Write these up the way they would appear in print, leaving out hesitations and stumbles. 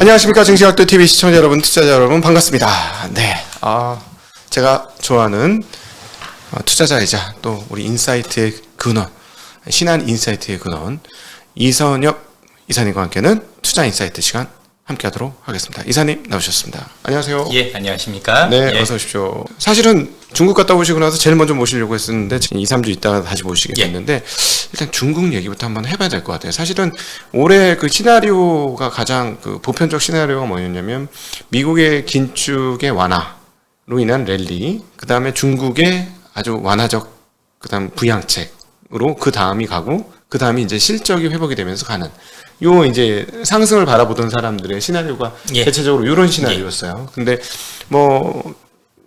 안녕하십니까. 증시학도TV 시청자 여러분, 투자자 여러분, 반갑습니다. 네, 제가 좋아하는 투자자이자 또 우리 인사이트의 근원, 신한 인사이트의 근원 이선혁 이사님과 함께는 투자 인사이트 시간 함께하도록 하겠습니다. 이사님 나오셨습니다. 안녕하세요. 예, 안녕하십니까? 네, 예. 어서 오십시오. 사실은 중국 갔다 오시고 나서 제일 먼저 모시려고 했었는데 2, 3주 있다가 다시 모시게 됐는데 일단 중국 얘기부터 한번 해봐야 될 것 같아요. 사실은 올해 그 시나리오가 가장 그 보편적 시나리오가 뭐였냐면 미국의 긴축의 완화로 인한 랠리, 그 다음에 중국의 아주 완화적 그다음 부양책으로 그 다음이 가고 그 다음이 이제 실적이 회복이 되면서 가는 요 이제 상승을 바라보던 사람들의 시나리오가 대체적으로 이런 시나리오였어요. 근데 뭐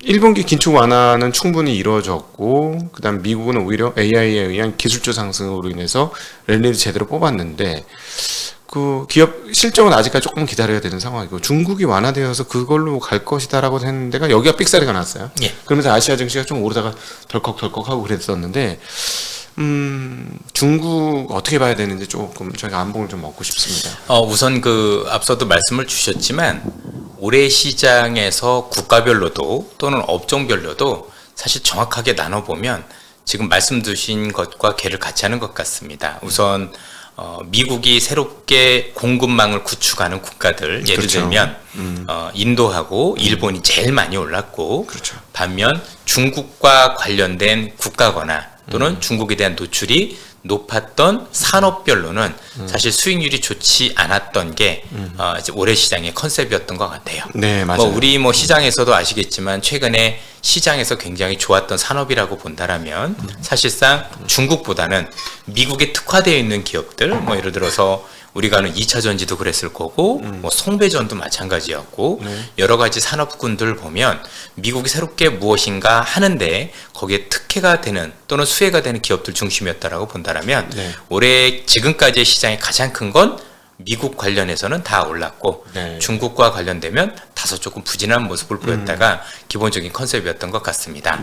1분기 긴축 완화는 충분히 이루어졌고 그다음 미국은 오히려 AI에 의한 기술적 상승으로 인해서 랠리를 제대로 뽑았는데 그 기업 실적은 아직까지 조금 기다려야 되는 상황이고 중국이 완화되어서 그걸로 갈 것이다라고 했는데가 여기가 삑사리가 났어요. 그러면서 아시아 증시가 좀 오르다가 덜컥덜컥하고 그랬었는데 중국 어떻게 봐야 되는지 조금 저희가 안봉을 좀 얻고 싶습니다. 우선 그 앞서도 말씀을 주셨지만 올해 시장에서 국가별로도 또는 업종별로도 사실 정확하게 나눠보면 지금 말씀 주신 것과 개를 같이 하는 것 같습니다. 우선 미국이 새롭게 공급망을 구축하는 국가들 예를 들면 인도하고 일본이 제일 많이 올랐고 반면 중국과 관련된 국가거나 또는 중국에 대한 노출이 높았던 산업별로는 사실 수익률이 좋지 않았던 게 이제 올해 시장의 컨셉이었던 것 같아요. 네, 맞아요. 우리 시장에서도 아시겠지만 최근에 시장에서 굉장히 좋았던 산업이라고 본다라면 사실상 중국보다는 미국에 특화되어 있는 기업들, 예를 들어서 우리가 아는 2차 전지도 그랬을 거고, 송배전도 마찬가지였고, 여러 가지 산업군들 보면 미국이 새롭게 무엇인가 하는데 거기에 특혜가 되는 또는 수혜가 되는 기업들 중심이었다라고 본다라면 올해 지금까지의 시장이 가장 큰 건 미국 관련해서는 다 올랐고 중국과 관련되면 다소 조금 부진한 모습을 보였다가 기본적인 컨셉이었던 것 같습니다.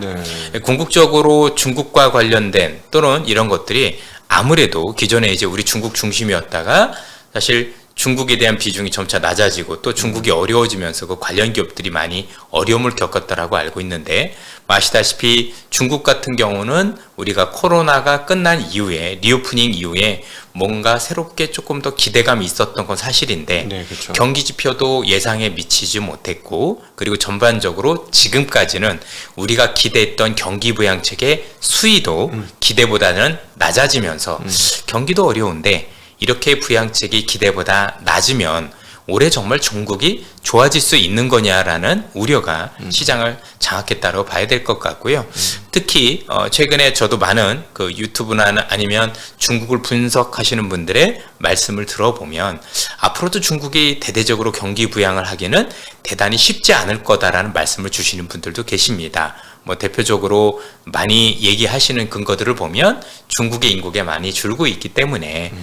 궁극적으로 중국과 관련된 또는 이런 것들이 아무래도 기존에 이제 우리 중국 중심이었다가 사실 중국에 대한 비중이 점차 낮아지고 또 중국이 어려워지면서 그 관련 기업들이 많이 어려움을 겪었다라고 알고 있는데 아시다시피 중국 같은 경우는 우리가 코로나가 끝난 이후에 리오프닝 이후에 뭔가 새롭게 조금 더 기대감이 있었던 건 사실인데 경기 지표도 예상에 미치지 못했고 그리고 전반적으로 지금까지는 우리가 기대했던 경기 부양책의 수위도 기대보다는 낮아지면서 경기도 어려운데 이렇게 부양책이 기대보다 낮으면 올해 정말 중국이 좋아질 수 있는 거냐라는 우려가 시장을 장악했다고 봐야 될 것 같고요. 특히 최근에 저도 많은 그 유튜브나 아니면 중국을 분석하시는 분들의 말씀을 들어보면 앞으로도 중국이 대대적으로 경기 부양을 하기는 대단히 쉽지 않을 거다라는 말씀을 주시는 분들도 계십니다. 대표적으로 많이 얘기하시는 근거들을 보면 중국의 인구가 많이 줄고 있기 때문에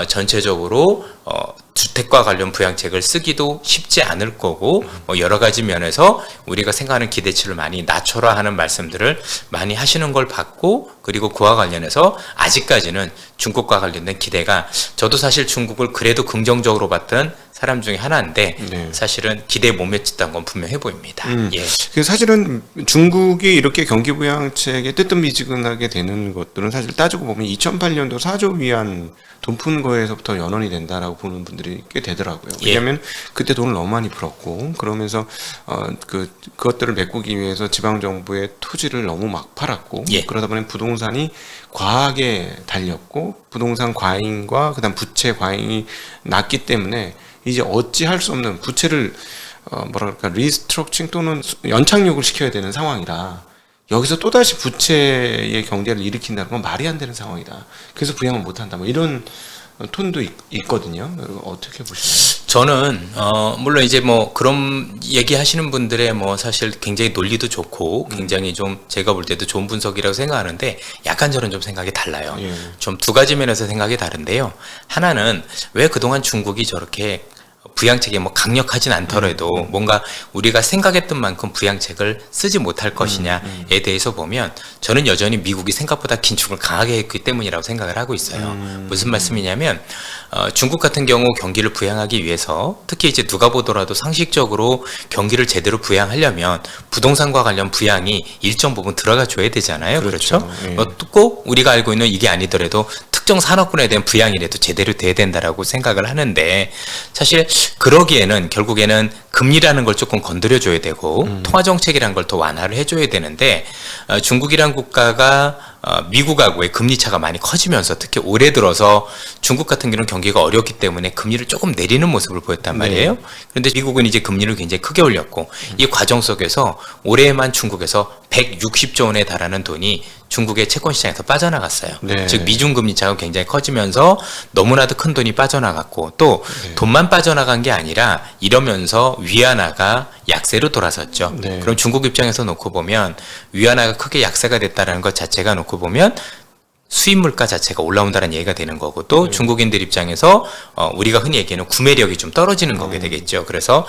전체적으로 주택과 관련 부양책을 쓰기도 쉽지 않을 거고 여러 가지 면에서 우리가 생각하는 기대치를 많이 낮춰라 하는 말씀들을 많이 하시는 걸 봤고 그리고 그와 관련해서 아직까지는 중국과 관련된 기대가 저도 사실 중국을 그래도 긍정적으로 봤던 사람 중에 하나인데 사실은 기대에 못 미쳤다는 건 분명해 보입니다. 사실은 중국이 이렇게 경기 부양책에 뜨뜻미지근하게 되는 것들은 사실 따지고 보면 2008년도 4조 위안 돈 푼 거에서부터 연원이 된다라고 보는 분들이 꽤 되더라고요. 왜냐하면 그때 돈을 너무 많이 풀었고 그러면서 그것들을 메꾸기 위해서 지방 정부의 토지를 너무 막 팔았고 그러다 보니 부동산이 과하게 달렸고 부동산 과잉과 그다음 부채 과잉이 났기 때문에 이제 어찌할 수 없는 부채를 리스트럭칭 또는 연착륙을 시켜야 되는 상황이라 여기서 또다시 부채의 경제를 일으킨다는 건 말이 안 되는 상황이다. 그래서 부양을 못한다. 이런 톤도 있거든요. 어떻게 보시나요? 저는 물론 이제 그런 얘기하시는 분들의 사실 굉장히 논리도 좋고 굉장히 좀 제가 볼 때도 좋은 분석이라고 생각하는데 약간 저는 좀 생각이 달라요. 좀 두 가지 면에서 생각이 다른데요. 하나는 왜 그동안 중국이 저렇게 부양책이 뭐 강력하진 않더라도 뭔가 우리가 생각했던 만큼 부양책을 쓰지 못할 것이냐에 대해서 보면 저는 여전히 미국이 생각보다 긴축을 강하게 했기 때문이라고 생각을 하고 있어요. 무슨 말씀이냐면 중국 같은 경우 경기를 부양하기 위해서 특히 이제 누가 보더라도 상식적으로 경기를 제대로 부양하려면 부동산과 관련 부양이 일정 부분 들어가 줘야 되잖아요. 그렇죠? 예. 꼭 우리가 알고 있는 이게 아니더라도 특정 산업군에 대한 부양이라도 제대로 돼야 된다라고 생각을 하는데 사실 그러기에는 결국에는 금리라는 걸 조금 건드려줘야 되고 통화정책이라는 걸 더 완화를 해줘야 되는데 중국이란 국가가 미국하고의 금리 차가 많이 커지면서 특히 올해 들어서 중국 같은 경우는 경기가 어렵기 때문에 금리를 조금 내리는 모습을 보였단 말이에요. 네. 그런데 미국은 이제 금리를 굉장히 크게 올렸고 이 과정 속에서 올해만 중국에서 160조 원에 달하는 돈이 중국의 채권 시장에서 빠져나갔어요. 네. 즉 미중 금리 차가 굉장히 커지면서 너무나도 큰 돈이 빠져나갔고 또 돈만 빠져나간 게 아니라 이러면서 위안화가 약세로 돌아섰죠. 네. 그럼 중국 입장에서 놓고 보면 위안화가 크게 약세가 됐다는 것 자체가 놓고 보면 수입 물가 자체가 올라온다는 얘기가 되는 거고 또 중국인들 입장에서 우리가 흔히 얘기하는 구매력이 좀 떨어지는 거게 되겠죠. 그래서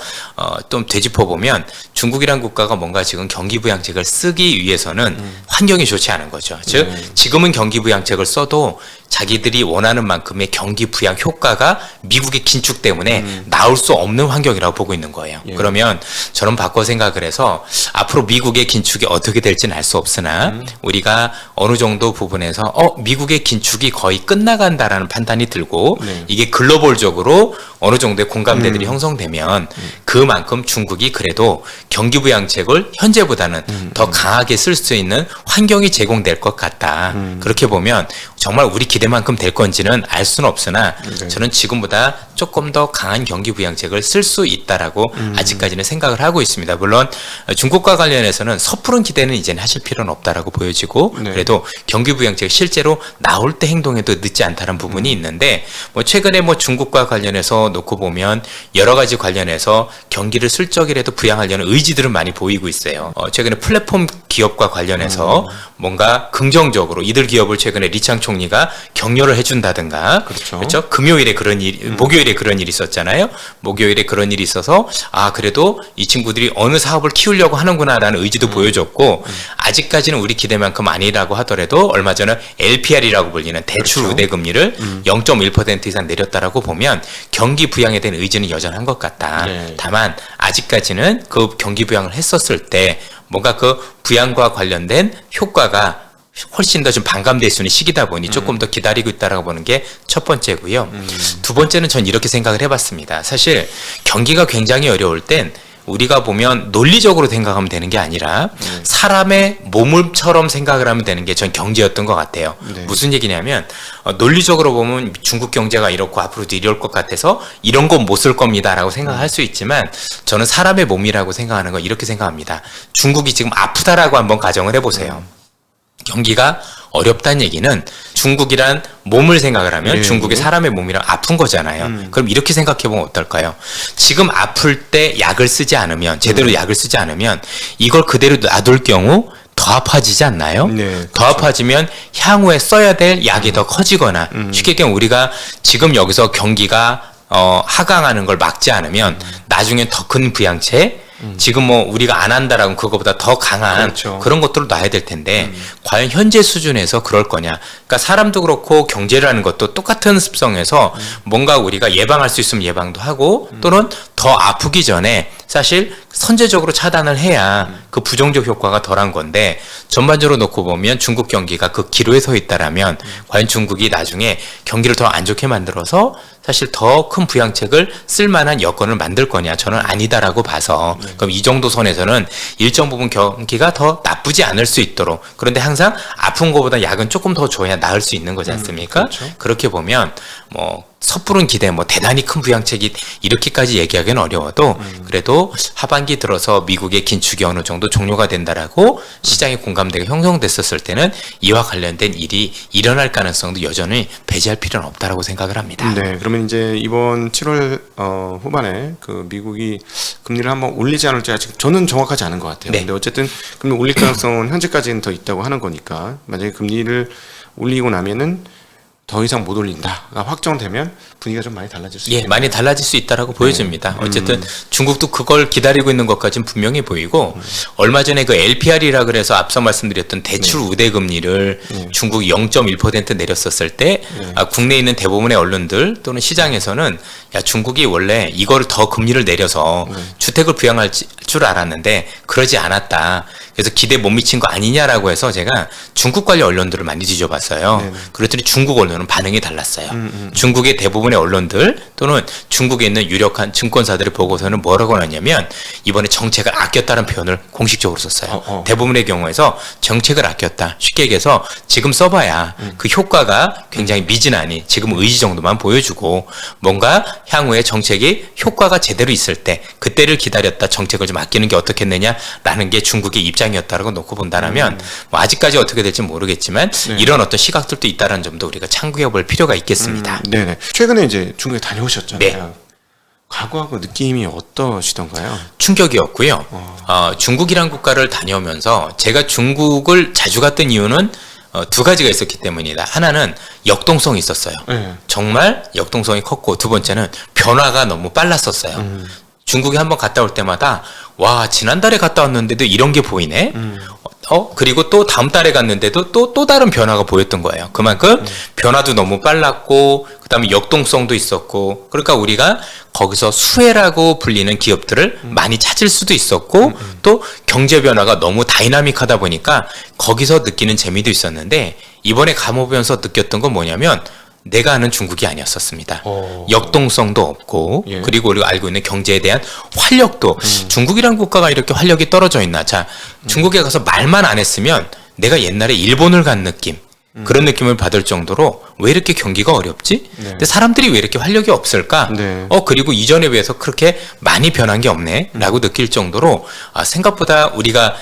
좀 되짚어 보면 중국이란 국가가 뭔가 지금 경기 부양책을 쓰기 위해서는 환경이 좋지 않은 거죠. 즉 지금은 경기 부양책을 써도 자기들이 원하는 만큼의 경기 부양 효과가 미국의 긴축 때문에 나올 수 없는 환경이라고 보고 있는 거예요. 예. 그러면 저는 바꿔 생각을 해서 앞으로 미국의 긴축이 어떻게 될지는 알 수 없으나 우리가 어느 정도 부분에서 미국의 긴축이 거의 끝나간다라는 판단이 들고 네. 이게 글로벌적으로 어느 정도의 공감대들이 형성되면 그만큼 중국이 그래도 경기 부양책을 현재보다는 더 강하게 쓸 수 있는 환경이 제공될 것 같다. 그렇게 보면 정말 우리 기대만큼 될 건지는 알 수는 없으나 네. 저는 지금보다 조금 더 강한 경기 부양책을 쓸 수 있다라고 아직까지는 생각을 하고 있습니다. 물론 중국과 관련해서는 섣부른 기대는 이제는 하실 필요는 없다라고 보여지고 네. 그래도 경기 부양책이 실제로 나올 때 행동에도 늦지 않다는 부분이 있는데 뭐 최근에 뭐 중국과 관련해서 놓고 보면 여러 가지 관련해서 경기를 슬쩍이라도 부양하려는 의지들은 많이 보이고 있어요. 최근에 플랫폼 기업과 관련해서 뭔가 긍정적으로 이들 기업을 최근에 리창 총리가 격려를 해준다든가 그렇죠. 금요일에 그런 일, 목요일에 그런 일이 있었잖아요. 목요일에 그런 일이 있어서 그래도 이 친구들이 어느 사업을 키우려고 하는구나라는 의지도 보여줬고 아직까지는 우리 기대만큼 아니라고 하더라도 얼마 전에 LPR이라고 불리는 대출 그렇죠. 우대 금리를 0.1% 이상 내렸다라고 보면 경기 부양에 대한 의지는 여전한 것 같다. 네. 다만 아직까지는 그 경기 부양을 했었을 때 뭔가 그 부양과 관련된 효과가 훨씬 더 좀 반감될 수 있는 시기다 보니 조금 더 기다리고 있다라고 보는 게 첫 번째고요. 두 번째는 전 이렇게 생각을 해봤습니다. 사실 경기가 굉장히 어려울 땐 우리가 보면 논리적으로 생각하면 되는 게 아니라 사람의 몸처럼 생각을 하면 되는 게 전 경제였던 것 같아요. 네. 무슨 얘기냐면 논리적으로 보면 중국 경제가 이렇고 앞으로도 이럴 것 같아서 이런 건 못 쓸 겁니다라고 생각할 수 있지만 저는 사람의 몸이라고 생각하는 건 이렇게 생각합니다. 중국이 지금 아프다라고 한번 가정을 해보세요. 경기가 어렵다는 얘기는 중국이란 몸을 생각을 하면 네. 중국의 사람의 몸이랑 아픈 거잖아요. 그럼 이렇게 생각해 보면 어떨까요? 지금 아플 때 약을 쓰지 않으면 제대로 약을 쓰지 않으면 이걸 그대로 놔둘 경우 더 아파지지 않나요? 네, 더 아파지면 향후에 써야 될 약이 더 커지거나 쉽게 얘기하면 우리가 지금 여기서 경기가 하강하는 걸 막지 않으면 나중엔 더 큰 부양책 지금 뭐 우리가 안 한다라고 그거보다 더 강한 그렇죠. 그런 것들을 놔야 될 텐데 과연 현재 수준에서 그럴 거냐? 그러니까 사람도 그렇고 경제라는 것도 똑같은 습성에서 뭔가 우리가 예방할 수 있으면 예방도 하고 또는 더 아프기 전에 사실 선제적으로 차단을 해야 그 부정적 효과가 덜한 건데 전반적으로 놓고 보면 중국 경기가 그 기로에 서 있다라면 과연 중국이 나중에 경기를 더 안 좋게 만들어서 사실 더 큰 부양책을 쓸 만한 여건을 만들 거냐? 저는 아니다라고 봐서 그럼 이 정도 선에서는 일정 부분 경기가 더 나쁘지 않을 수 있도록 그런데 항상 아픈 것보다 약은 조금 더 줘야 나을 수 있는 거지 않습니까? 그렇죠. 그렇게 보면 뭐 섣부른 기대, 뭐 대단히 큰 부양책이 이렇게까지 얘기하기는 어려워도 그래도 하반기 들어서 미국의 긴축이 어느 정도 종료가 된다라고 시장의 공감대가 형성됐었을 때는 이와 관련된 일이 일어날 가능성도 여전히 배제할 필요는 없다라고 생각을 합니다. 네, 그러면 이제 이번 7월 후반에 그 미국이 금리를 한번 올리지 않을지 아직 저는 정확하지 않은 것 같아요. 네. 근데 어쨌든 금리 올릴 가능성은 현재까지는 더 있다고 하는 거니까 만약에 금리를 올리고 나면은 더 이상 못 올린다가 확정되면 분위기가 좀 많이 달라질 수 예, 있겠네요. 많이 달라질 수 있다라고 보여집니다. 어쨌든 중국도 그걸 기다리고 있는 것까지는 분명히 보이고 얼마 전에 그 LPR이라 그래서 앞서 말씀드렸던 대출 우대 금리를 중국이 0.1% 내렸었을 때 국내에 있는 대부분의 언론들 또는 시장에서는 야, 중국이 원래 이걸 더 금리를 내려서 주택을 부양할 줄 알았는데 그러지 않았다. 그래서 기대 못 미친 거 아니냐라고 해서 제가 중국 관련 언론들을 많이 뒤져봤어요. 그랬더니 중국 언론은 반응이 달랐어요. 중국의 대부분의 언론들 또는 중국에 있는 유력한 증권사들의 보고서는 뭐라고 나왔냐면 이번에 정책을 아꼈다는 표현을 공식적으로 썼어요. 대부분의 경우에서 정책을 아꼈다. 쉽게 얘기해서 지금 써봐야 그 효과가 굉장히 미진하니 지금 의지 정도만 보여주고 뭔가 향후에 정책이 효과가 제대로 있을 때 그때를 기다렸다 정책을 좀 아끼는 게 어떻겠느냐라는 게 중국의 입장이었다라고 놓고 본다면 뭐 아직까지 어떻게 될지 모르겠지만 이런 어떤 시각들도 있다는 점도 우리가 참고해 볼 필요가 있겠습니다. 네네. 최근에 이제 중국에 다녀오셨잖아요. 네. 과거하고 느낌이 어떠시던가요? 충격이었고요. 중국이란 국가를 다녀오면서 제가 중국을 자주 갔던 이유는 두 가지가 있었기 때문이다. 하나는 역동성이 있었어요. 네. 정말 역동성이 컸고 두 번째는 변화가 너무 빨랐었어요. 중국에 한번 갔다 올 때마다 와 지난달에 갔다 왔는데도 이런 게 보이네. 그리고 또 다음 달에 갔는데도 또 다른 변화가 보였던 거예요. 그만큼 변화도 너무 빨랐고 그다음에 역동성도 있었고 그러니까 우리가 거기서 수혜라고 불리는 기업들을 많이 찾을 수도 있었고 또 경제 변화가 너무 다이나믹하다 보니까 거기서 느끼는 재미도 있었는데 이번에 가보면서 느꼈던 건 뭐냐면 내가 아는 중국이 아니었었습니다. 역동성도 없고 예. 그리고 우리가 알고 있는 경제에 대한 활력도 중국이란 국가가 이렇게 활력이 떨어져 있나. 자, 중국에 가서 말만 안 했으면 내가 옛날에 일본을 간 느낌 그런 느낌을 받을 정도로 왜 이렇게 경기가 어렵지? 네. 근데 사람들이 왜 이렇게 활력이 없을까? 네. 그리고 이전에 비해서 그렇게 많이 변한 게 없네? 라고 느낄 정도로 생각보다 우리가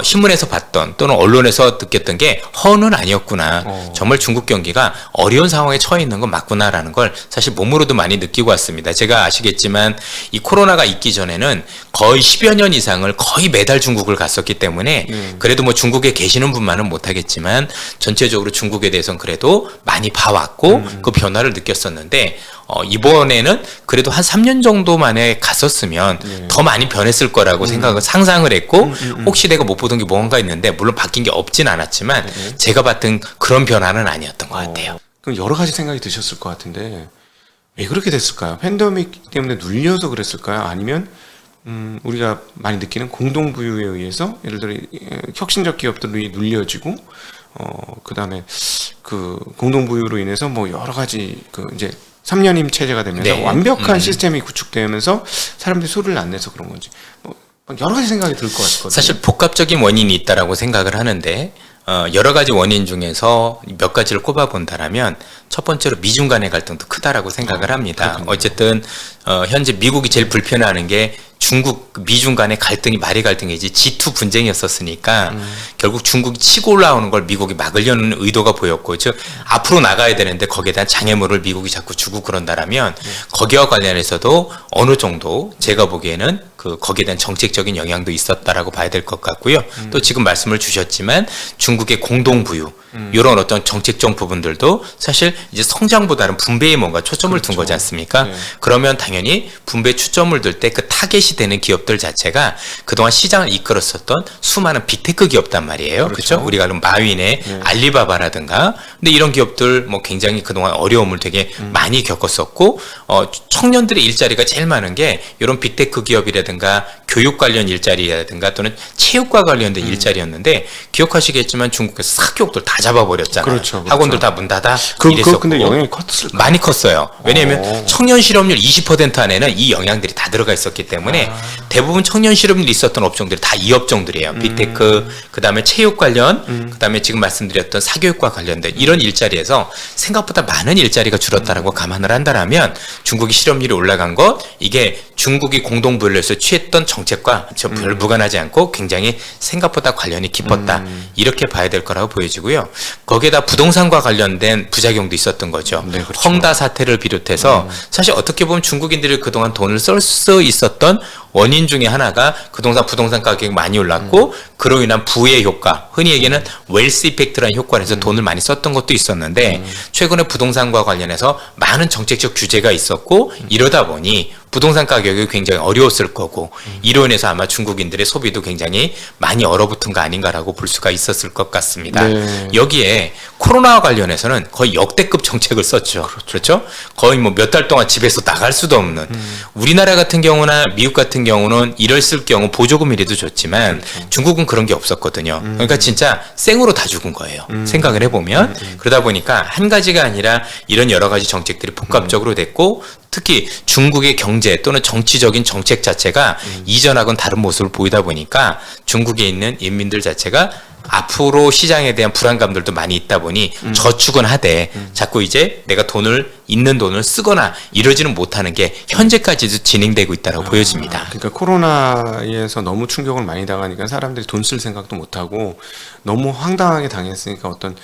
신문에서 봤던 또는 언론에서 느꼈던 게 허는 아니었구나. 정말 중국 경기가 어려운 상황에 처해 있는 건 맞구나라는 걸 사실 몸으로도 많이 느끼고 왔습니다. 제가 아시겠지만 이 코로나가 있기 전에는 거의 10여 년 이상을 거의 매달 중국을 갔었기 때문에 그래도 뭐 중국에 계시는 분만은 못하겠지만 전체적으로 중국에 대해서는 그래도 많이 봐왔고 그 변화를 느꼈었는데 이번에는 그래도 한 3년 정도 만에 갔었으면 더 많이 변했을 거라고 상상을 했고 혹시 내가 못 보던 게 뭔가 있는데 물론 바뀐 게 없진 않았지만 제가 봤던 그런 변화는 아니었던 것 같아요. 그럼 여러 가지 생각이 드셨을 것 같은데 왜 그렇게 됐을까요? 팬데믹 때문에 눌려서 그랬을까요? 아니면 우리가 많이 느끼는 공동부유에 의해서 예를 들어 혁신적 기업들이 눌려지고 그다음에 그 공동부유로 인해서 뭐 여러 가지 그 이제 3년임 체제가 되면서 네. 완벽한 시스템이 구축되면서 사람들이 소리를 안 내서 그런 건지 뭐 여러 가지 생각이 들 것 같거든요. 사실 복합적인 원인이 있다라고 생각을 하는데 여러 가지 원인 중에서 몇 가지를 꼽아 본다라면 첫 번째로 미중 간의 갈등도 크다라고 생각을 합니다. 그렇군요. 어쨌든 현재 미국이 제일 불편해하는 게 중국 미중 간의 갈등이 말이 갈등이지 G2 분쟁이었었으니까 결국 중국이 치고 올라오는 걸 미국이 막으려는 의도가 보였고 즉 앞으로 나가야 되는데 거기에 대한 장애물을 미국이 자꾸 주고 그런다라면 거기와 관련해서도 어느 정도 제가 보기에는 거기에 대한 정책적인 영향도 있었다라고 봐야 될 것 같고요. 또 지금 말씀을 주셨지만 중국의 공동부유 이런 어떤 정책적 부분들도 사실 이제 성장보다는 분배에 뭔가 초점을 둔 거지 않습니까? 네. 그러면 당연히 분배 초점을 둘 때 그 타겟이 되는 기업들 자체가 그동안 시장을 이끌었었던 수많은 빅테크 기업단 말이에요. 그렇죠? 우리가 그럼 마윈의 알리바바라든가 근데 이런 기업들 뭐 굉장히 그동안 어려움을 되게 많이 겪었었고 청년들의 일자리가 제일 많은 게 이런 빅테크 기업이라든가 교육 관련 일자리라든가 또는 체육과 관련된 일자리였는데 기억하시겠지만 중국에서 사교육들 다 잡아버렸잖아요. 그렇죠. 학원들 다 문 닫아 그거 이랬었고 근데 영향이 컸을까? 많이 컸어요. 왜냐하면 청년 실업률 20% 안에는 이 영향들이 다 들어가 있었기 때문에 대부분 청년 실업률이 있었던 업종들이 다 이 업종들이에요. 빅테크, 그다음에 체육 관련, 그다음에 지금 말씀드렸던 사교육과 관련된 이런 일자리에서 생각보다 많은 일자리가 줄었다라고 감안을 한다라면 중국이 실업률이 올라간 것 이게 중국이 공동부유에서 취했던 정책과 별 무관하지 않고 굉장히 생각보다 관련이 깊었다. 이렇게 봐야 될 거라고 보여지고요. 거기에다 부동산과 관련된 부작용도 있었던 거죠. 네, 그렇죠. 헝다 사태를 비롯해서 사실 어떻게 보면 중국인들이 그동안 돈을 쓸 수 있었던 원인 중에 하나가 부동산 가격이 많이 올랐고 그로 인한 부의 효과, 흔히 얘기하는 웰스 이펙트라는 효과를 해서 돈을 많이 썼던 것도 있었는데 최근에 부동산과 관련해서 많은 정책적 규제가 있었고 이러다 보니 부동산 가격이 굉장히 어려웠을 거고 이로 인해서 아마 중국인들의 소비도 굉장히 많이 얼어붙은 거 아닌가라고 볼 수가 있었을 것 같습니다. 네. 여기에 코로나와 관련해서는 거의 역대급 정책을 썼죠. 그렇죠? 거의 뭐 몇 달 동안 집에서 나갈 수도 없는 우리나라 같은 경우나 미국 같은 경우는 이랬을 경우 보조금이라도 줬지만 중국은 그런 게 없었거든요. 그러니까 진짜 생으로 다 죽은 거예요. 생각을 해보면 그러다 보니까 한 가지가 아니라 이런 여러 가지 정책들이 복합적으로 됐고 특히 중국의 경제 또는 정치적인 정책 자체가 이전하고는 다른 모습을 보이다 보니까 중국에 있는 인민들 자체가 앞으로 시장에 대한 불안감들도 많이 있다 보니 저축은 하되 자꾸 이제 내가 있는 돈을 쓰거나 이러지는 못하는 게 현재까지도 진행되고 있다고 보여집니다. 그러니까 코로나에서 너무 충격을 많이 당하니까 사람들이 돈 쓸 생각도 못하고 너무 황당하게 당했으니까 어떤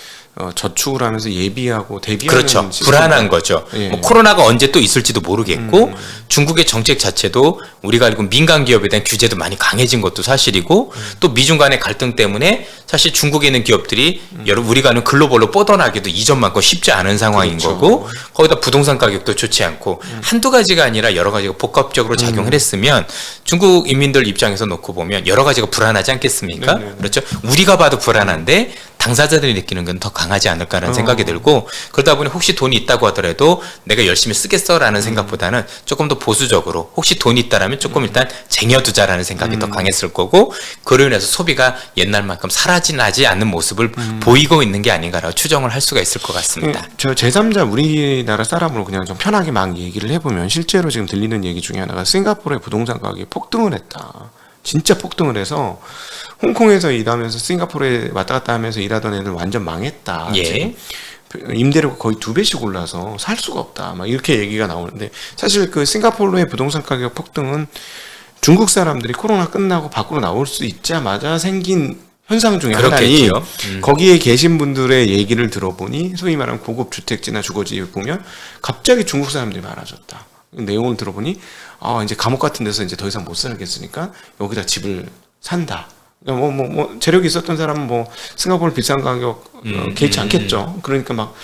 저축을 하면서 예비하고 대비하는 그렇죠. 시스템이 불안한 거죠. 예. 뭐 코로나가 언제 또 있을지도 모르겠고 중국의 정책 자체도 우리가 알고 민간 기업에 대한 규제도 많이 강해진 것도 사실이고 또 미중 간의 갈등 때문에 사실 중국에 있는 기업들이 우리가 아는 글로벌로 뻗어나기도 이전만큼 쉽지 않은 상황인 그렇죠. 거고 거기다 부동산 가격도 좋지 않고 한두 가지가 아니라 여러 가지가 복합적으로 작용을 했으면 중국 인민들 입장에서 놓고 보면 여러 가지가 불안하지 않겠습니까? 네네. 그렇죠. 우리가 봐도 불안한데 당사자들이 느끼는 건 더 강하지 않을까라는 생각이 들고 그러다 보니 혹시 돈이 있다고 하더라도 내가 열심히 쓰겠어라는 생각보다는 조금 더 보수적으로 혹시 돈이 있다라면 조금 일단 쟁여두자라는 생각이 더 강했을 거고 그로 인해서 소비가 옛날만큼 사라지지 않는 모습을 보이고 있는 게 아닌가라고 추정을 할 수가 있을 것 같습니다. 저 제3자 우리나라 사람으로 그냥 좀 편하게 막 얘기를 해보면 실제로 지금 들리는 얘기 중에 하나가 싱가포르의 부동산 가격이 폭등을 했다. 진짜 폭등을 해서 홍콩에서 일하면서 싱가포르에 왔다 갔다 하면서 일하던 애들 완전 망했다. 예. 임대료가 거의 2배씩 올라서 살 수가 없다. 막 이렇게 얘기가 나오는데 사실 그 싱가포르의 부동산 가격 폭등은 중국 사람들이 코로나 끝나고 밖으로 나올 수 있자마자 생긴 현상 중에 하나니 거기에 계신 분들의 얘기를 들어보니 소위 말하는 고급 주택지나 주거지 보면 갑자기 중국 사람들이 많아졌다. 내용을 들어보니 이제 감옥 같은 데서 이제 더 이상 못 살겠으니까 여기다 집을 산다. 뭐 재력이 있었던 사람은 뭐 싱가포르 비싼 가격 개의치 않겠죠. 그러니까 막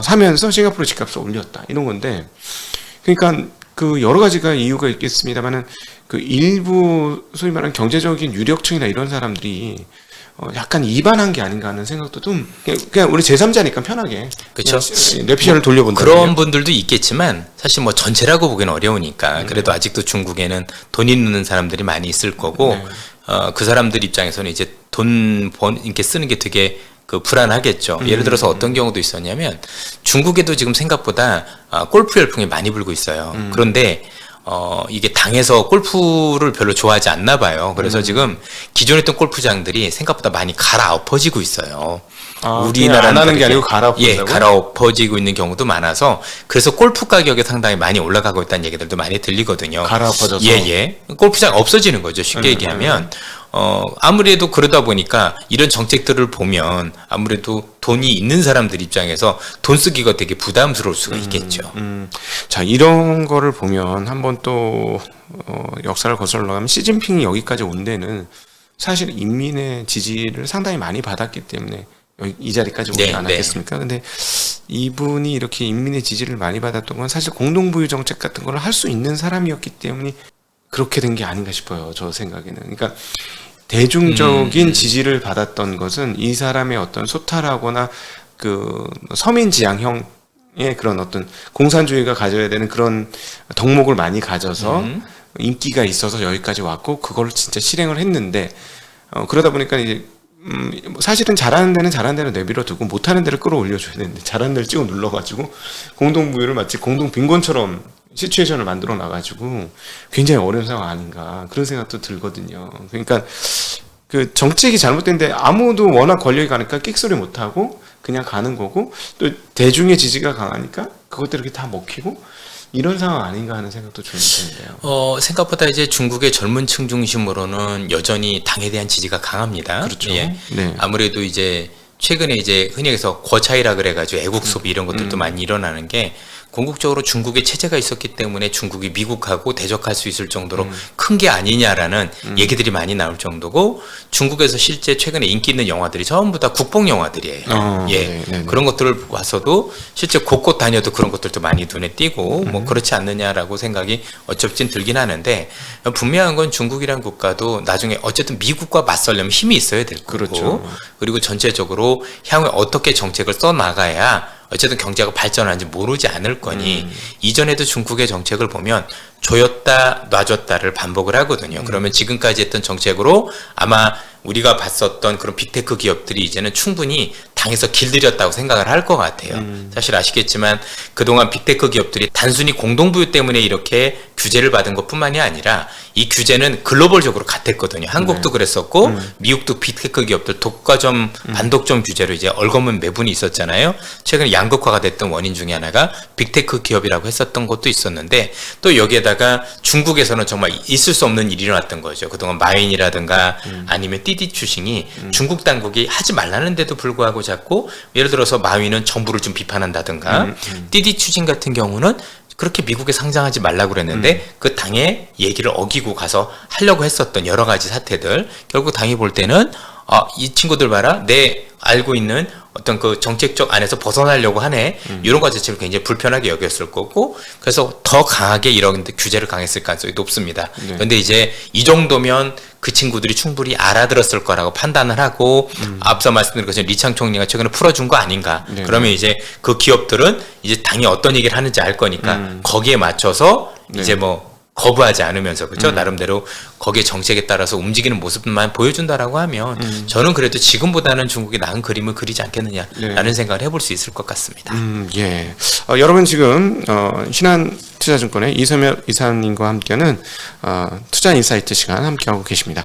사면서 싱가포르 집값을 올렸다 이런 건데 그러니까 그 여러 가지가 이유가 있겠습니다만은 그 일부 소위 말하는 경제적인 유력층이나 이런 사람들이 약간 이반한 게 아닌가 하는 생각도 좀 그냥 우리 제3자니까 편하게 그렇죠. 랩시언을 돌려본다. 그런 분들도 있겠지만 사실 뭐 전체라고 보기는 어려우니까 그래도 아직도 중국에는 돈 있는 사람들이 많이 있을 거고 그 사람들 입장에서는 이제 이렇게 쓰는 게 되게 불안하겠죠. 예를 들어서 어떤 경우도 있었냐면 중국에도 지금 생각보다 골프 열풍이 많이 불고 있어요. 그런데 이게 당에서 골프를 별로 좋아하지 않나 봐요. 그래서 지금 기존에 있던 골프장들이 생각보다 많이 갈아엎어지고 있어요. 우리나라 안 하는 게 아니고 갈아엎어진다고요? 예, 갈아엎어지고 있는 경우도 많아서 그래서 골프 가격이 상당히 많이 올라가고 있다는 얘기들도 많이 들리거든요. 갈아엎어져서? 예. 골프장 없어지는 거죠. 쉽게 얘기하면. 아무래도 그러다 보니까 이런 정책들을 보면 아무래도 돈이 있는 사람들 입장에서 돈 쓰기가 되게 부담스러울 수가 있겠죠. 자, 이런 거를 보면 한번 또 역사를 거슬러 가면 시진핑이 여기까지 온 데는 사실 인민의 지지를 상당히 많이 받았기 때문에 이 자리까지 오지 않았겠습니까? 근데 이분이 이렇게 인민의 지지를 많이 받았던 건 사실 공동부유 정책 같은 걸 할 수 있는 사람이었기 때문에 그렇게 된 게 아닌가 싶어요. 저 생각에는. 그러니까 대중적인 지지를 받았던 것은 이 사람의 어떤 소탈하거나 그 서민지향형의 그런 어떤 공산주의가 가져야 되는 그런 덕목을 많이 가져서 인기가 있어서 여기까지 왔고 그걸 진짜 실행을 했는데 그러다 보니까 이제 사실은 잘하는 데는 내버려 두고 못하는 데를 끌어올려줘야 되는데 잘하는 데를 찍어 눌러가지고 공동부유를 마치 공동빈곤처럼 시츄에이션을 만들어 놔가지고 굉장히 어려운 상황 아닌가 그런 생각도 들거든요. 그러니까 그 정책이 잘못된데 아무도 워낙 권력이 가니까 끽소리 못하고 그냥 가는 거고 또 대중의 지지가 강하니까 그것들이 이렇게 다 먹히고 이런 상황 아닌가 하는 생각도 좀 드는데요. 생각보다 이제 중국의 젊은 층 중심으로는 여전히 당에 대한 지지가 강합니다. 그렇죠. 예. 네. 아무래도 이제 최근에 이제 흔히 해서 거차이라 그래가지고 애국 소비 이런 것들도 많이 일어나는 게 궁극적으로 중국의 체제가 있었기 때문에 중국이 미국하고 대적할 수 있을 정도로 큰 게 아니냐라는 얘기들이 많이 나올 정도고, 중국에서 실제 최근에 인기 있는 영화들이 전부 다 국뽕 영화들이에요. 예. 네. 그런 것들을 봐서도 실제 곳곳 다녀도 그런 것들도 많이 눈에 띄고 뭐 그렇지 않느냐라고 생각이 어쩌진 들긴 하는데, 분명한 건 중국이란 국가도 나중에 어쨌든 미국과 맞서려면 힘이 있어야 될 거고, 그렇죠. 그리고 전체적으로 향후에 어떻게 정책을 써 나가야 어쨌든 경제가 발전하는지 모르지 않을 거니, 이전에도 중국의 정책을 보면 조였다 놔줬다를 반복을 하거든요. 그러면 지금까지 했던 정책으로 아마 우리가 봤었던 그런 빅테크 기업들이 이제는 충분히 당에서 길들였다고 생각을 할 것 같아요. 사실 아시겠지만 그동안 빅테크 기업들이 단순히 공동부유 때문에 이렇게 규제를 받은 것뿐만이 아니라 이 규제는 글로벌적으로 같았거든요. 한국도 그랬었고 미국도 빅테크 기업들 독과점 반독점 규제로 이제 얽어문 매분이 있었잖아요. 최근에 양극화가 됐던 원인 중에 하나가 빅테크 기업이라고 했었던 것도 있었는데, 또 여기에다가 중국에서는 정말 있을 수 없는 일이 일어났던 거죠. 그동안 마윈이라든가 아니면 띠디 추싱이 중국 당국이 하지 말라는데도 불구하고 자꾸, 예를 들어서 마윈은 정부를 좀 비판한다든가 띠디 추싱 같은 경우는 그렇게 미국에 상장하지 말라고 그랬는데 그 당의 얘기를 어기고 가서 하려고 했었던 여러 가지 사태들, 결국 당이 볼 때는 이 친구들 봐라, 내 알고 있는 어떤 그 정책적 안에서 벗어나려고 하네, 이런 것 자체를 굉장히 불편하게 여겼을 거고, 그래서 더 강하게 이런 규제를 강했을 가능성이 높습니다. 그런데 이제 이 정도면 그 친구들이 충분히 알아들었을 거라고 판단을 하고, 앞서 말씀드린 것처럼 리창 총리가 최근에 풀어준 거 아닌가. 그러면 이제 그 기업들은 이제 당이 어떤 얘기를 하는지 알 거니까 거기에 맞춰서 이제 뭐 거부하지 않으면서, 그렇죠? 나름대로 거기에 정책에 따라서 움직이는 모습만 보여준다라고 하면 저는 그래도 지금보다는 중국이 나은 그림을 그리지 않겠느냐라는 생각을 해볼 수 있을 것 같습니다. 예. 여러분 지금 신한투자증권의 이소멸 이사님과 함께하는 투자 인사이트 시간 함께하고 계십니다.